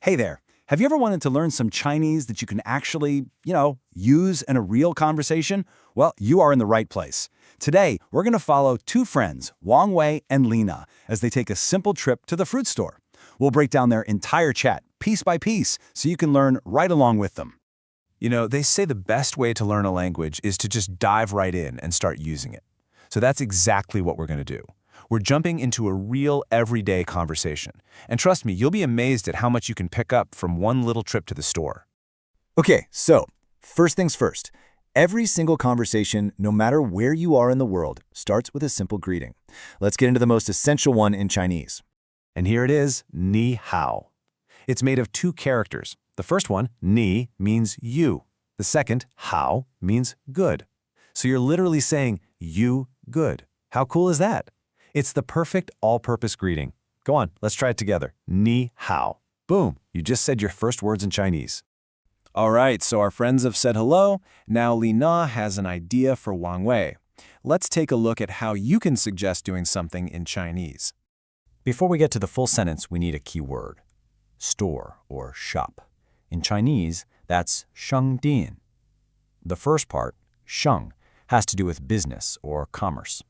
Hey there. Have you ever wanted to learn some Chinese that you can actually, use in a real conversation? Well, you are in the right place. Today, we're going to follow two friends, Wang and Lina, as they take a simple trip to the fruit store. We'll break down their entire chat, piece by piece, so you can learn right along with them. They say the best way to learn a language is to just dive right in and start using it. So that's exactly what we're going to do. We're jumping into a real everyday conversation. And trust me, you'll be amazed at how much you can pick up from one little trip to the store. Okay, so first things first. Every single conversation, no matter where you are in the world, starts with a simple greeting. Let's get into the most essential one in Chinese. And here it is, ni hao. It's made of two characters. The first one, ni, means you. The second, hao, means good. So you're literally saying, you good. How cool is that? It's the perfect all-purpose greeting. Go on, let's try it together. Ni hao. Boom, you just said your first words in Chinese. All right, so our friends have said hello. Now Lina has an idea for Wang Wei. Let's take a look at how you can suggest doing something in Chinese. Before we get to the full sentence, we need a key word. Store or shop. In Chinese, that's shengdian. The first part, sheng, has to do with business or commerce.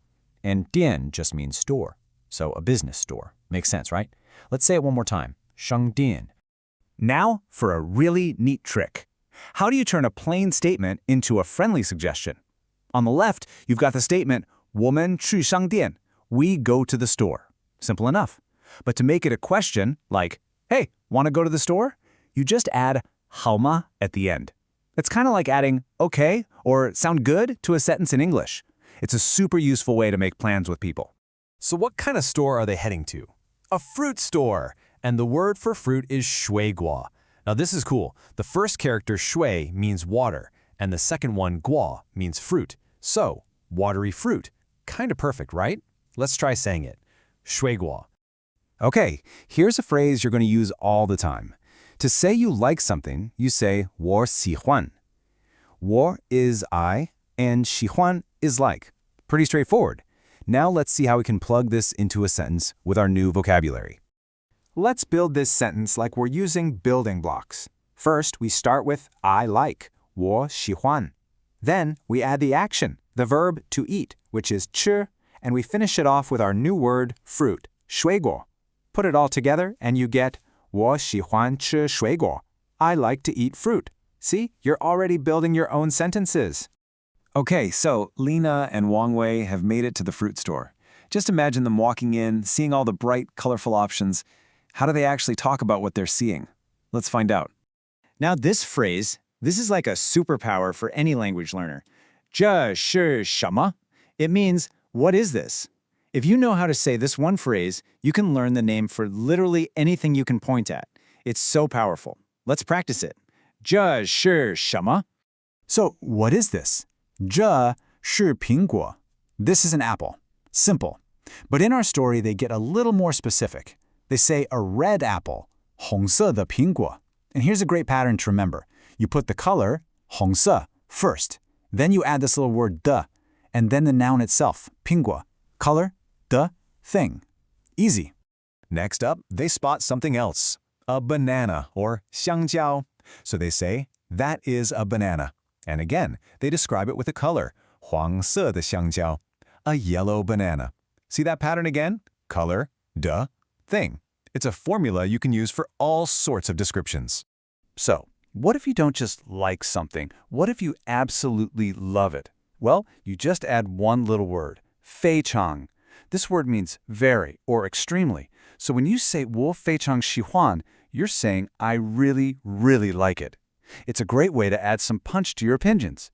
And dian just means store, so a business store. Makes sense, right? Let's say it one more time. Shengdian. Now for a really neat trick. How do you turn a plain statement into a friendly suggestion? On the left, you've got the statement, 我们去商店. We go to the store. Simple enough. But to make it a question, like, hey, want to go to the store? You just add 好吗 at the end. It's kind of like adding okay or sound good to a sentence in English. It's a super useful way to make plans with people. So what kind of store are they heading to? A fruit store! And the word for fruit is 水果. Now this is cool. The first character 水 means water, and the second one 果 means fruit. So, watery fruit. Kind of perfect, right? Let's try saying it. 水果. Okay, here's a phrase you're going to use all the time. To say you like something, you say 我喜欢. 我 is I, and 喜欢 is like. Pretty straightforward. Now let's see how we can plug this into a sentence with our new vocabulary. Let's build this sentence like we're using building blocks. First, we start with I like, 我喜欢. Then we add the action, the verb to eat, which is 吃, and we finish it off with our new word, fruit, 水果. Put it all together and you get 我喜欢吃水果. I like to eat fruit. See, you're already building your own sentences. Okay, so Lina and Wang Wei have made it to the fruit store. Just imagine them walking in, seeing all the bright, colorful options. How do they actually talk about what they're seeing? Let's find out. Now this phrase, this is like a superpower for any language learner. 这是什么? It means, what is this? If you know how to say this one phrase, you can learn the name for literally anything you can point at. It's so powerful. Let's practice it. 这是什么? So, what is this? 这是苹果. This is an apple. Simple. But in our story, they get a little more specific. They say a red apple, 红色的苹果. And here's a great pattern to remember. You put the color, 红色, first. Then you add this little word, 的, and then the noun itself, 苹果. Color, 的, thing. Easy. Next up, they spot something else. A banana, or 香蕉. So they say, that is a banana. And again, they describe it with a color, 黄色的香蕉, a yellow banana. See that pattern again? Color, 的, thing. It's a formula you can use for all sorts of descriptions. So, what if you don't just like something? What if you absolutely love it? Well, you just add one little word, 非常. This word means very or extremely. So when you say 我非常喜欢, you're saying I really, really like it. It's a great way to add some punch to your opinions.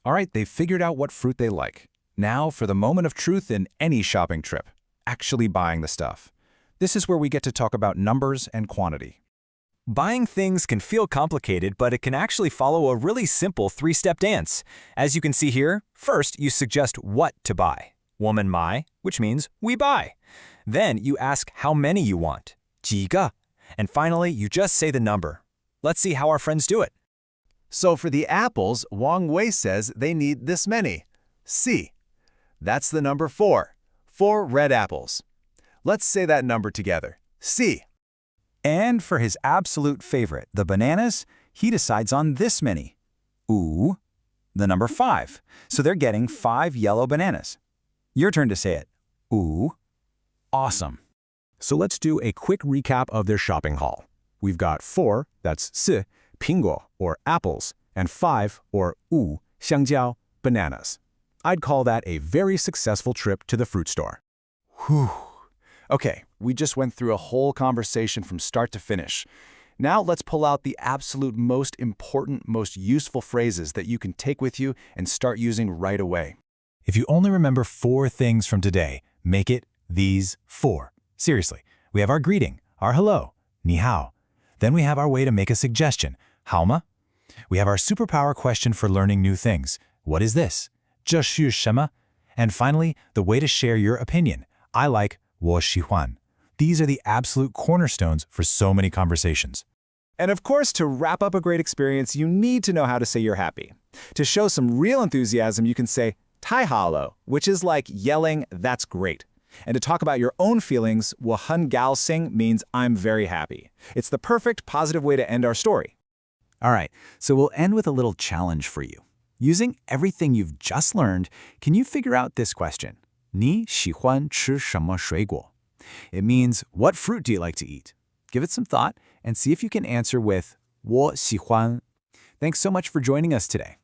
All right, they've figured out what fruit they like. Now for the moment of truth in any shopping trip, actually buying the stuff. This is where we get to talk about numbers and quantity. Buying things can feel complicated, but it can actually follow a really simple three-step dance. As you can see here, first you suggest what to buy. 我们买, which means we buy. Then you ask how many you want. 几个. And finally, you just say the number. Let's see how our friends do it. So for the apples, Wang Wei says they need this many. C. That's the number 4. 4 red apples. Let's say that number together. C. And for his absolute favorite, the bananas, he decides on this many. 5, the number 5. So they're getting 5 yellow bananas. Your turn to say it. 5. Awesome. So let's do a quick recap of their shopping haul. We've got 4, that's 4, 苹果, or apples, and 5, or 5, 香蕉, bananas. I'd call that a very successful trip to the fruit store. Whew. Okay, we just went through a whole conversation from start to finish. Now let's pull out the absolute most important, most useful phrases that you can take with you and start using right away. If you only remember 4 things from today, make it these 4. Seriously, we have our greeting, our hello, 你好. Then we have our way to make a suggestion, 好吗? We have our superpower question for learning new things. What is this? 这是什么? And finally, the way to share your opinion. I like 我喜欢. These are the absolute cornerstones for so many conversations. And of course, to wrap up a great experience, you need to know how to say you're happy. To show some real enthusiasm, you can say 太好了, which is like yelling, that's great. And to talk about your own feelings, 我很高兴 means I'm very happy. It's the perfect positive way to end our story. All right, so we'll end with a little challenge for you. Using everything you've just learned, can you figure out this question? 你喜欢吃什么水果? It means, what fruit do you like to eat? Give it some thought and see if you can answer with 我喜欢. Thanks so much for joining us today.